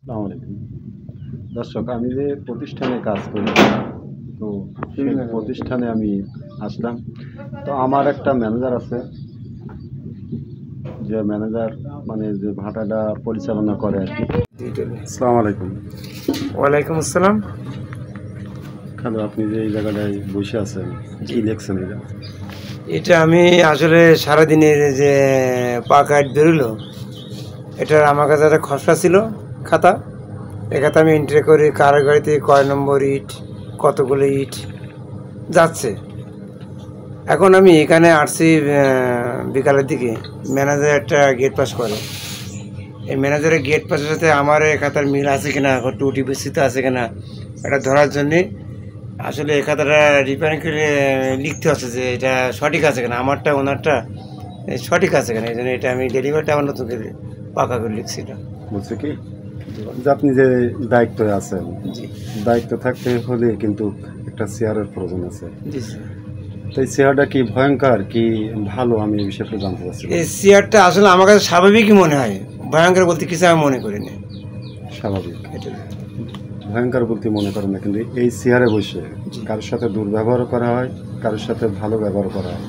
আসসালামু আলাইকুম। দর্শক, আমি যে প্রতিষ্ঠানে কাজ করি, তো সেই প্রতিষ্ঠানে আমি আসলাম। তো আমার একটা ম্যানেজার আছে, যে ম্যানেজার মানে যে ভাটাটা পরিচালনা করে আর কি। আসসালামু আলাইকুম। ওয়ালাইকুম আসসালাম। খালু, আপনি যে এই জায়গাটায় বসে আছেন, কি লিখছেন এটা? এটা আমি আসলে সারাদিনের যে পাকা ইট বেরোলো, এটার আমার কাছে একটা খসড়া ছিল, খাতা। এ খাতা আমি এন্ট্রি করি কার গাড়িতে কয় নম্বর ইট, কতগুলো ইট যাচ্ছে। এখন আমি এখানে আসছি বিকালের দিকে। ম্যানেজার একটা গেট পাস করে। এই ম্যানেজারের গেট পাসের সাথে আমার এ খাতার মিল আছে কিনা, ত্রুটি বিস্তৃত আছে কিনা, এটা ধরার জন্যে আসলে এ খাতাটা রিপেয়ারিং করে লিখতে হচ্ছে যে এটা সঠিক আছে কিনা, আমারটা ওনারটা সঠিক আছে কিনা। এই জন্য এটা আমি ডেলিভারিটা আমার নতুন করে পাকা করে লিখছি। এটা বলছে কি যে আপনি যে দায়িত্বে আছেন, জি দায়িত্ব থাকতে হলে কিন্তু একটা চেয়ারের প্রয়োজন আছে। জি স্যার। তো এই চেয়ারটা কি ভয়ঙ্কর কি ভালো, আমি এই বিষয়টা জানতে চাচ্ছি। এই চেয়ারটা আসলে আমার কাছে স্বাভাবিকই মনে হয়, ভয়ঙ্কর বলতে কিছু আমি মনে করিনি। স্বাভাবিক এটা ভয়ঙ্কর বলতে মনে করেন না, কিন্তু এই চেয়ারে বসে কারোর সাথে দুর্ব্যবহার করা হয়, কারোর সাথে ভালো ব্যবহার করা হয়।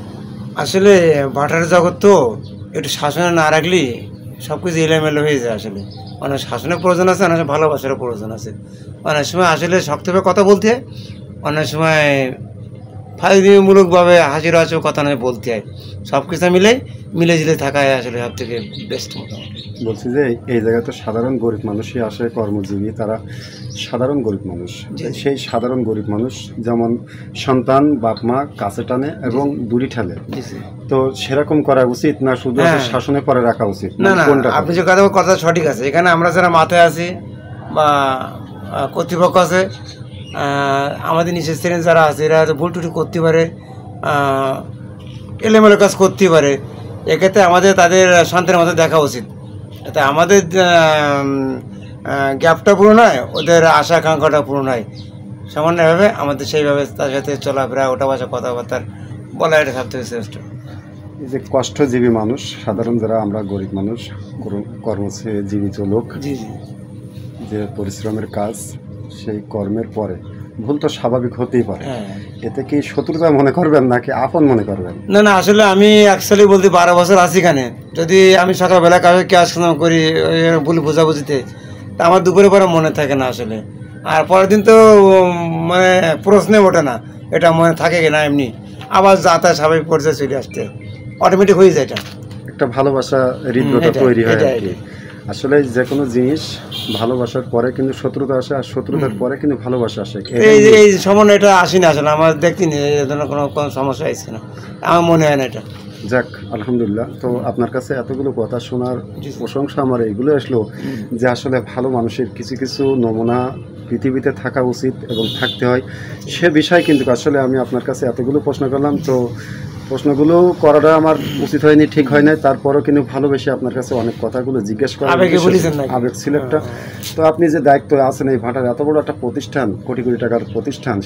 আসলে ভাটার জগৎ তো একটু শাসনে না রাখলে সব কিছু এলোমেলো হয়ে যায়। আসলে অনেক শাসনের প্রয়োজন আছে, অনেক ভালোবাসারও প্রয়োজন আছে। অনেক সময় আসলে শক্তভাবে কথা বলতে হয়, অনেক সময় ফাইজলামূলকভাবে হাজির আছে কথা নয় বলতে হয়। সব কিছু মিলে ঝিলে থাকায় আসলে সব থেকে বেস্ট মোটামুটি। বলছি যে এই জায়গায় তো সাধারণ গরিব মানুষই আসে, কর্মজীবী, তারা সাধারণ গরিব মানুষ। সেই সাধারণ গরিব মানুষ যেমন সন্তান বাপ মা কাছে টানে এবং দূরে ঠেলে, তো সেরকম করা উচিত না শুধু শাসনে পরে রাখা উচিত? না না, আপনি যে কথা সঠিক আছে। এখানে আমরা যারা মাথায় আছি বা কর্তৃপক্ষ আছে, আমাদের নিচের শ্রেণী যারা আছে, এরা হয়তো ভুল টুটি করতে পারে, এলোমেলো কাজ করতে পারে। এক্ষেত্রে আমাদের তাদের সন্তানের মতো দেখা উচিত, এতে আমাদের গ্যাপটা পূরণ হয়, ওদের আশা আকাঙ্ক্ষাটা পূরণ হয়। সামান্যভাবে আমাদের সেইভাবে তার সাথে চলাফেরা, ওটা বাসা কথাবার্তার বলা, এটা সব থেকে শ্রেষ্ঠ। এই যে কষ্টজীবী মানুষ, সাধারণ যারা আমরা গরিব মানুষ, কর্মজীবী লোক, জি জি, যে পরিশ্রমের কাজ, সেই কর্মের পরে ভুল তো স্বাভাবিক হতেই পারে। এতে কি শত্রুতা মনে করবেন নাকি আপন মনে করবেন? না না, আসলে আমি অ্যাকচুয়ালি বলতে 12 বছর আছি এখানে। যদি আমি সকালবেলা কাউকে কাজ করি ভুল বোঝাবুঝিতে, তা আমার দুপুরে পরে মনে থাকে না আসলে। আর পরের দিন তো মানে প্রশ্নে ওঠে না, এটা মনে থাকে কিনা। এমনি আবার যাতায়াত স্বাভাবিক পর্যায়ে চলে আসতে অটোমেটিক হয়ে যায়। এটা একটা ভালোবাসা হৃদ্যতা তৈরি হয় আর কি। আসলে যে কোনো জিনিস ভালোবাসার পরে কিন্তু শত্রুতা আসে, আর শত্রুতার পরে কিন্তু ভালোবাসা আসে। এই সমন্বয় এটা আসেনি আসলে, আমার দেখতে নেই এই জন্য কোনো সমস্যা আসছে না, আমার মনে হয় না এটা। যাক, আলহামদুলিল্লাহ। তো আপনার কাছে এতগুলো কথা শোনার প্রশংসা আমার এইগুলো আসলো যে আসলে ভালো মানুষের কিছু কিছু নমুনা পৃথিবীতে থাকা উচিত এবং থাকতে হয়, সে বিষয় কিন্তু আসলে আমি আপনার কাছে এতগুলো প্রশ্ন করলাম। তো প্রশ্নগুলো করাটা আমার উচিত হয়নি, ঠিক হয় না, তারপরও কিন্তু ভালোবেসে আপনার কাছে অনেক কথাগুলো জিজ্ঞেস করা, আবেগ ছিল একটা। তো আপনি যে দায়িত্ব আছেন এই ভাটার, এত বড় একটা প্রতিষ্ঠান, কোটি কোটি টাকার প্রতিষ্ঠান,